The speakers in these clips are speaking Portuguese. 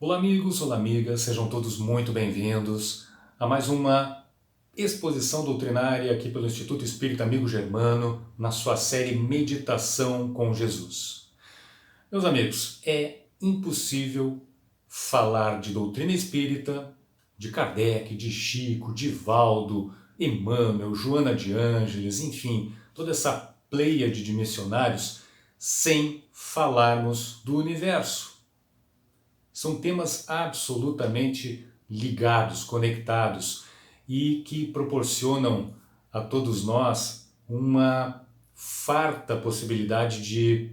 Olá amigos, olá amigas, sejam todos muito bem-vindos a mais uma exposição doutrinária aqui pelo Instituto Espírita Amigo Germano, na sua série Meditação com Jesus. Meus amigos, é impossível falar de doutrina espírita, de Kardec, de Chico, de Valdo, Emmanuel, Joana de Ângeles, enfim, toda essa pleiade de missionários, sem falarmos do universo. São temas absolutamente ligados, conectados e que proporcionam a todos nós uma farta possibilidade de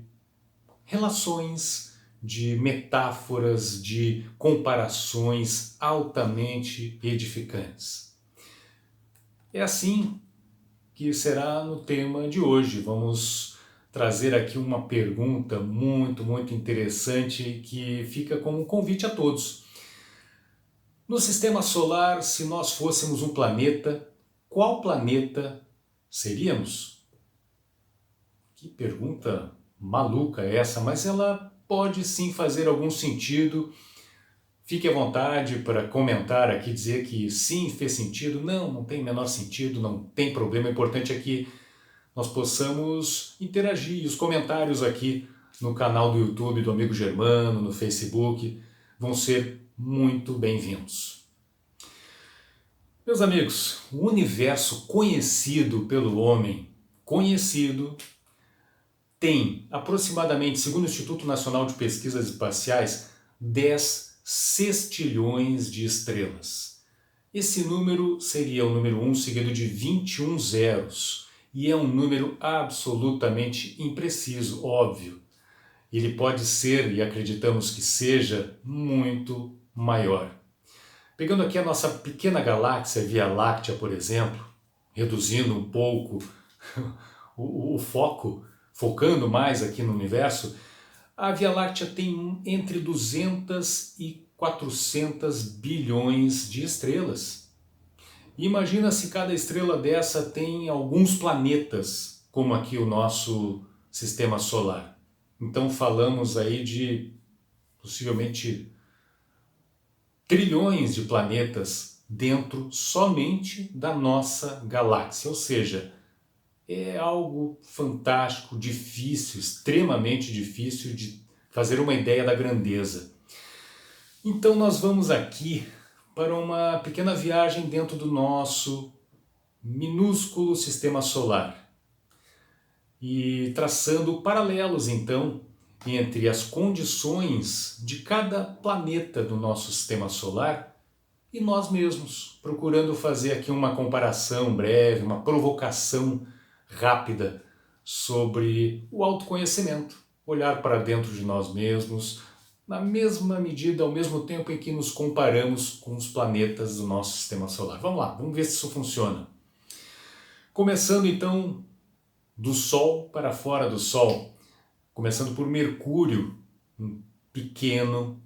relações, de metáforas, de comparações altamente edificantes. É assim que será no tema de hoje. Vamos trazer aqui uma pergunta muito interessante que fica como um convite a todos. No sistema solar, se nós fôssemos um planeta, qual planeta seríamos? Que pergunta maluca é essa, mas ela pode sim fazer algum sentido. Fique à vontade para comentar aqui, dizer que sim, fez sentido. Não, não tem o menor sentido, não tem problema. O importante é que nós possamos interagir. E os comentários aqui no canal do YouTube do Amigo Germano, no Facebook, vão ser muito bem-vindos. Meus amigos, o universo conhecido pelo homem, conhecido, tem aproximadamente, segundo o Instituto Nacional de Pesquisas Espaciais, 10 sextilhões de estrelas. Esse número seria o número 1 seguido de 21 zeros. E é um número absolutamente impreciso, óbvio. Ele pode ser, e acreditamos que seja, muito maior. Pegando aqui a nossa pequena galáxia Via Láctea, por exemplo, reduzindo um pouco o foco, focando mais aqui no universo, a Via Láctea tem entre 200 e 400 bilhões de estrelas. Imagina se cada estrela dessa tem alguns planetas, como aqui o nosso sistema solar. Então falamos aí de possivelmente trilhões de planetas dentro somente da nossa galáxia. Ou seja, é algo fantástico, difícil, extremamente difícil de fazer uma ideia da grandeza. Então nós vamos aqui para uma pequena viagem dentro do nosso minúsculo sistema solar e traçando paralelos então entre as condições de cada planeta do nosso sistema solar e nós mesmos, procurando fazer aqui uma comparação breve, uma provocação rápida sobre o autoconhecimento, olhar para dentro de nós mesmos, na mesma medida, ao mesmo tempo em que nos comparamos com os planetas do nosso sistema solar. Vamos lá, vamos ver se isso funciona. Começando então do Sol para fora do Sol, começando por Mercúrio, um pequeno,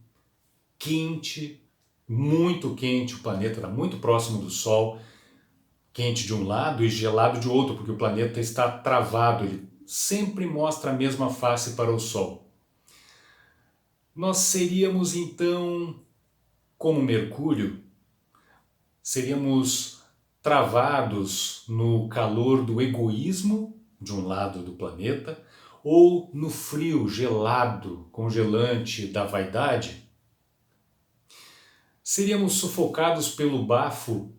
quente, muito quente, o planeta está muito próximo do Sol, quente de um lado e gelado de outro, porque o planeta está travado, ele sempre mostra a mesma face para o Sol. Nós seríamos então, como Mercúrio, seríamos travados no calor do egoísmo de um lado do planeta ou no frio gelado, congelante da vaidade. Seríamos sufocados pelo bafo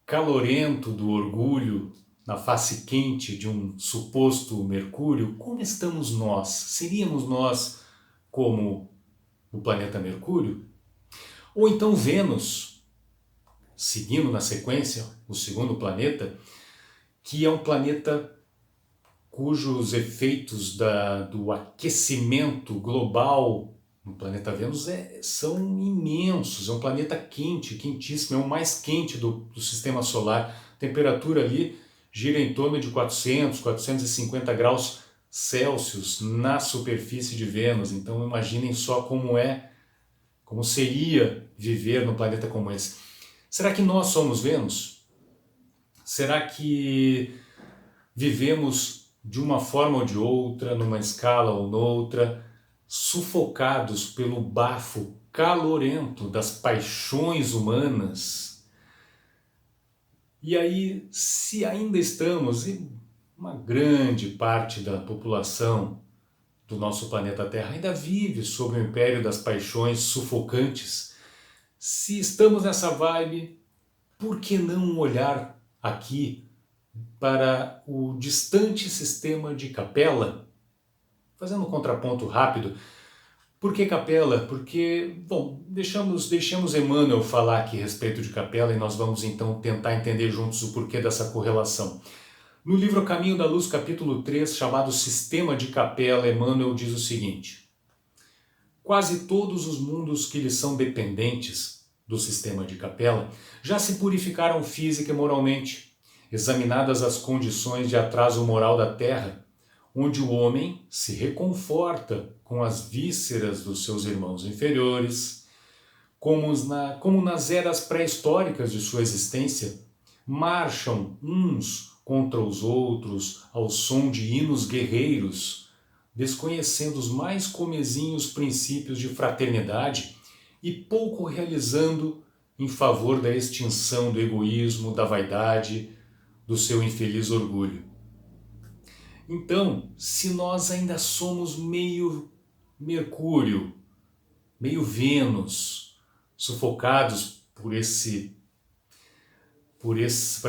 calorento do orgulho na face quente de um suposto Mercúrio. Como estamos nós? Seríamos nós como o planeta Mercúrio? Ou então Vênus, seguindo na sequência o segundo planeta, que é um planeta cujos efeitos do aquecimento global no planeta Vênus são imensos. É um planeta quente, quentíssimo, é o mais quente do sistema solar. A temperatura ali gira em torno de 400, 450 graus Celsius na superfície de Vênus. Então imaginem só como seria viver num planeta como esse. Será que nós somos Vênus? Será que vivemos de uma forma ou de outra, numa escala ou noutra, sufocados pelo bafo calorento das paixões humanas. E aí, se ainda estamos, e uma grande parte da população do nosso planeta Terra ainda vive sob o império das paixões sufocantes, se estamos nessa vibe, por que não olhar aqui para o distante sistema de Capela? Fazendo um contraponto rápido, por que Capela? Porque, bom, deixamos Emmanuel falar aqui a respeito de Capela e nós vamos então tentar entender juntos o porquê dessa correlação. No livro Caminho da Luz, capítulo 3, chamado Sistema de Capela, Emmanuel diz o seguinte: quase todos os mundos que lhes são dependentes do sistema de Capela já se purificaram física e moralmente, examinadas as condições de atraso moral da Terra, onde o homem se reconforta com as vísceras dos seus irmãos inferiores, como nas eras pré-históricas de sua existência, marcham uns contra os outros ao som de hinos guerreiros, desconhecendo os mais comezinhos princípios de fraternidade e pouco realizando em favor da extinção do egoísmo, da vaidade, do seu infeliz orgulho. Então, se nós ainda somos meio Mercúrio, meio Vênus, sufocados por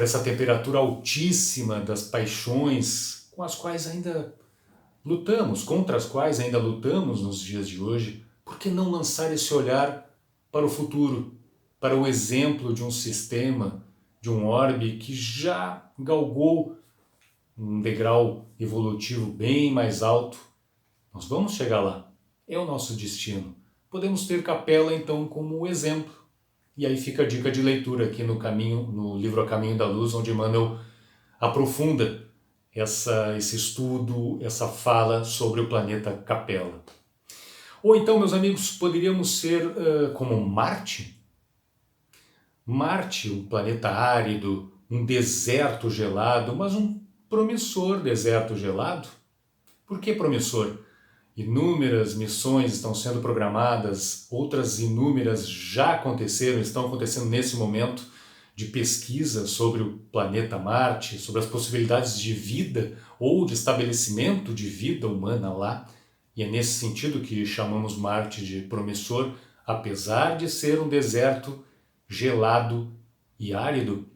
essa temperatura altíssima das paixões com as quais ainda lutamos, contra as quais ainda lutamos nos dias de hoje, por que não lançar esse olhar para o futuro, para o exemplo de um sistema, de um orbe que já galgou um degrau evolutivo bem mais alto? Nós vamos chegar lá, é o nosso destino. Podemos ter Capela então como exemplo. E aí fica a dica de leitura aqui no livro A Caminho da Luz, onde Emmanuel aprofunda esse estudo, essa fala sobre o planeta Capela. Ou então, meus amigos, poderíamos ser como Marte? Marte, um planeta árido, um deserto gelado, mas um promissor deserto gelado. Por que promissor? Inúmeras missões estão sendo programadas, outras inúmeras já aconteceram, estão acontecendo nesse momento de pesquisa sobre o planeta Marte, sobre as possibilidades de vida ou de estabelecimento de vida humana lá. E é nesse sentido que chamamos Marte de promissor, apesar de ser um deserto gelado e árido.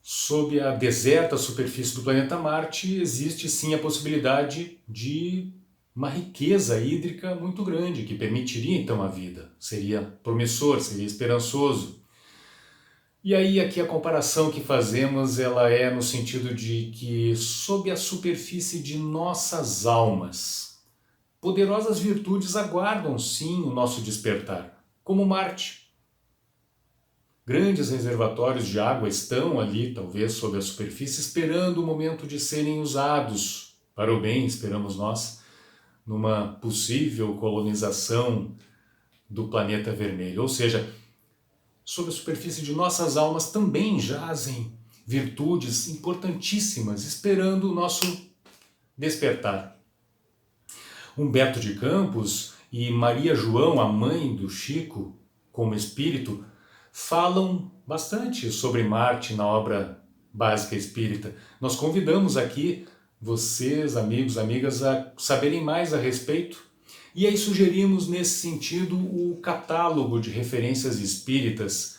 Sob a deserta superfície do planeta Marte existe sim a possibilidade de uma riqueza hídrica muito grande, que permitiria então a vida. Seria promissor, seria esperançoso. E aí aqui a comparação que fazemos ela é no sentido de que sob a superfície de nossas almas, poderosas virtudes aguardam sim o nosso despertar, como Marte. Grandes reservatórios de água estão ali, talvez, sob a superfície, esperando o momento de serem usados para o bem, esperamos nós, numa possível colonização do planeta vermelho. Ou seja, sob a superfície de nossas almas também jazem virtudes importantíssimas, esperando o nosso despertar. Humberto de Campos e Maria João, a mãe do Chico, como espírito, falam bastante sobre Marte na obra Básica Espírita. Nós convidamos aqui vocês, amigos, amigas, a saberem mais a respeito. E aí sugerimos nesse sentido o catálogo de referências espíritas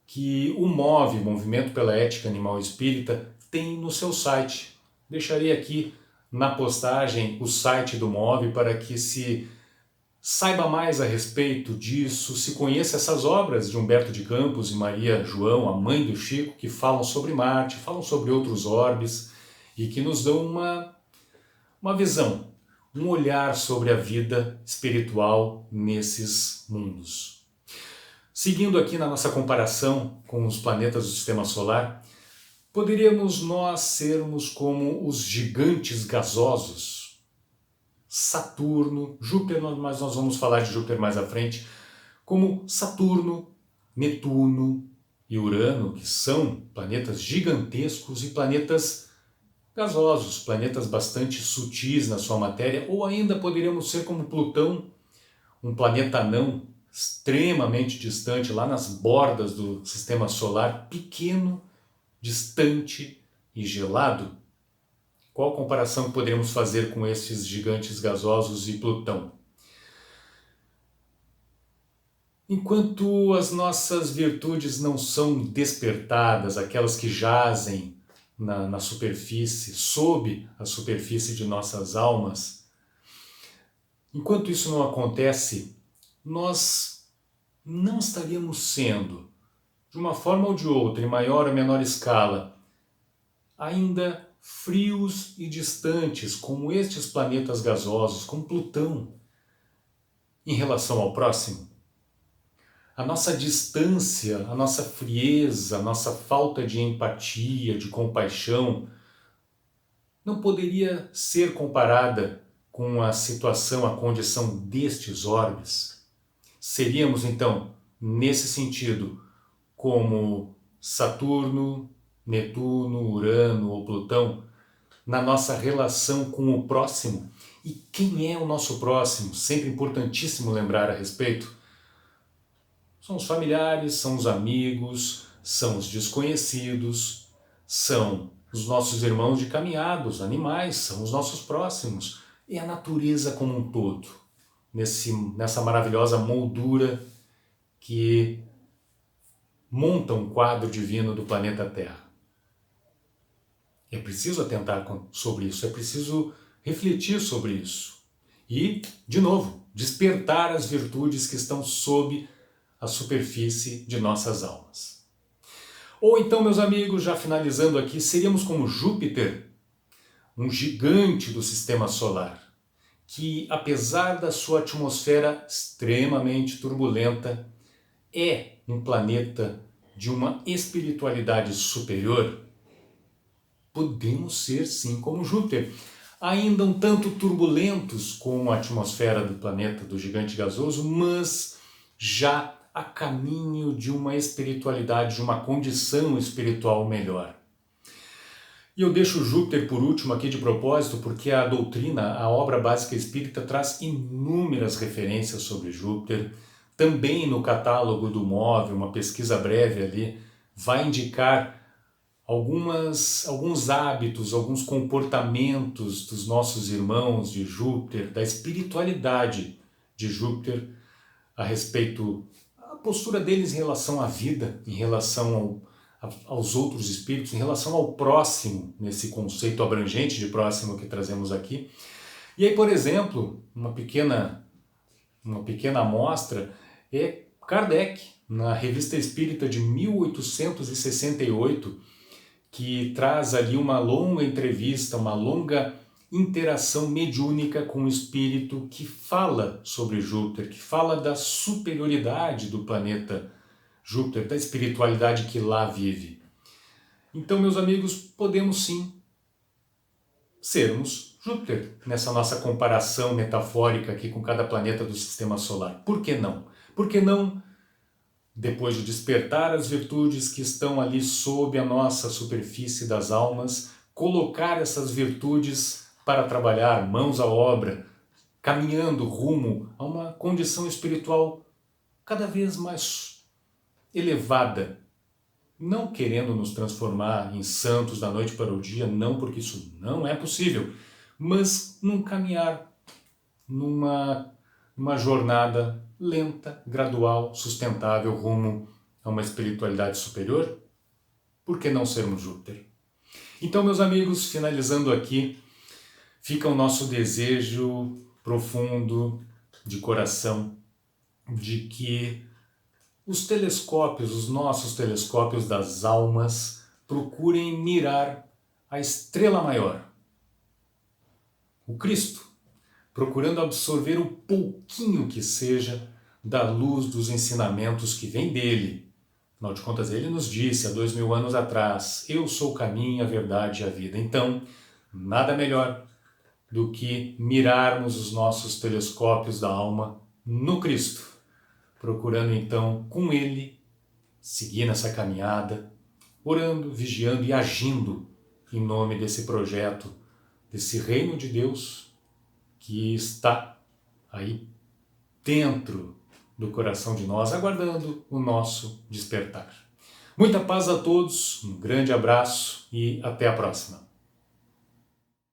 que o Movimento pela Ética Animal Espírita, tem no seu site. Deixarei aqui na postagem o site do MOV para que se saiba mais a respeito disso, se conheça essas obras de Humberto de Campos e Maria João, a mãe do Chico, que falam sobre Marte, falam sobre outros orbes e que nos dão uma visão, um olhar sobre a vida espiritual nesses mundos. Seguindo aqui na nossa comparação com os planetas do Sistema Solar, poderíamos nós sermos como os gigantes gasosos, Saturno, Júpiter, mas nós vamos falar de Júpiter mais à frente, como Saturno, Netuno e Urano, que são planetas gigantescos e planetas gasosos, planetas bastante sutis na sua matéria, ou ainda poderíamos ser como Plutão, um planeta anão extremamente distante, lá nas bordas do sistema solar, pequeno, distante e gelado. Qual comparação poderíamos fazer com estes gigantes gasosos e Plutão? Enquanto as nossas virtudes não são despertadas, aquelas que jazem na superfície, sob a superfície de nossas almas, enquanto isso não acontece, nós não estaríamos sendo, de uma forma ou de outra, em maior ou menor escala, ainda frios e distantes, como estes planetas gasosos, como Plutão, em relação ao próximo. A nossa distância, a nossa frieza, a nossa falta de empatia, de compaixão, não poderia ser comparada com a situação, a condição destes orbes. Seríamos, então, nesse sentido, como Saturno, Netuno, Urano ou Plutão, na nossa relação com o próximo. E quem é o nosso próximo? Sempre importantíssimo lembrar a respeito. São os familiares, são os amigos, são os desconhecidos, são os nossos irmãos de caminhada, os animais, são os nossos próximos. E a natureza como um todo, nessa maravilhosa moldura que monta um quadro divino do planeta Terra. É preciso atentar sobre isso, é preciso refletir sobre isso. E, de novo, despertar as virtudes que estão sob a superfície de nossas almas. Ou então, meus amigos, já finalizando aqui, seríamos como Júpiter, um gigante do sistema solar, que, apesar da sua atmosfera extremamente turbulenta, é um planeta de uma espiritualidade superior. Podemos ser sim como Júpiter, ainda um tanto turbulentos como a atmosfera do planeta do gigante gasoso, mas já a caminho de uma espiritualidade, de uma condição espiritual melhor. E eu deixo Júpiter por último aqui de propósito, porque a doutrina, a obra básica espírita, traz inúmeras referências sobre Júpiter. Também no catálogo do móvel, uma pesquisa breve ali, vai indicar alguns hábitos, alguns comportamentos dos nossos irmãos de Júpiter, da espiritualidade de Júpiter, a respeito da postura deles em relação à vida, em relação aos outros espíritos, em relação ao próximo, nesse conceito abrangente de próximo que trazemos aqui. E aí, por exemplo, uma pequena amostra é Kardec, na Revista Espírita de 1868, que traz ali uma longa entrevista, uma longa interação mediúnica com o espírito que fala sobre Júpiter, que fala da superioridade do planeta Júpiter, da espiritualidade que lá vive. Então, meus amigos, podemos sim sermos Júpiter nessa nossa comparação metafórica aqui com cada planeta do sistema solar. Por que não? Por que não, depois de despertar as virtudes que estão ali sob a nossa superfície das almas, colocar essas virtudes para trabalhar, mãos à obra, caminhando rumo a uma condição espiritual cada vez mais elevada, não querendo nos transformar em santos da noite para o dia, não, porque isso não é possível, mas num caminhar, numa jornada lenta, gradual, sustentável rumo a uma espiritualidade superior. Por que não sermos Júpiter? Então, meus amigos, finalizando aqui, fica o nosso desejo profundo de coração de que os telescópios, os nossos telescópios das almas, procurem mirar a estrela maior, o Cristo, procurando absorver o pouquinho que seja da luz dos ensinamentos que vem dele. Afinal de contas, ele nos disse há 2000 anos atrás: eu sou o caminho, a verdade e a vida. Então, nada melhor do que mirarmos os nossos telescópios da alma no Cristo, procurando então com ele seguir nessa caminhada, orando, vigiando e agindo em nome desse projeto, desse reino de Deus que está aí dentro do coração de nós, aguardando o nosso despertar. Muita paz a todos, um grande abraço e até a próxima.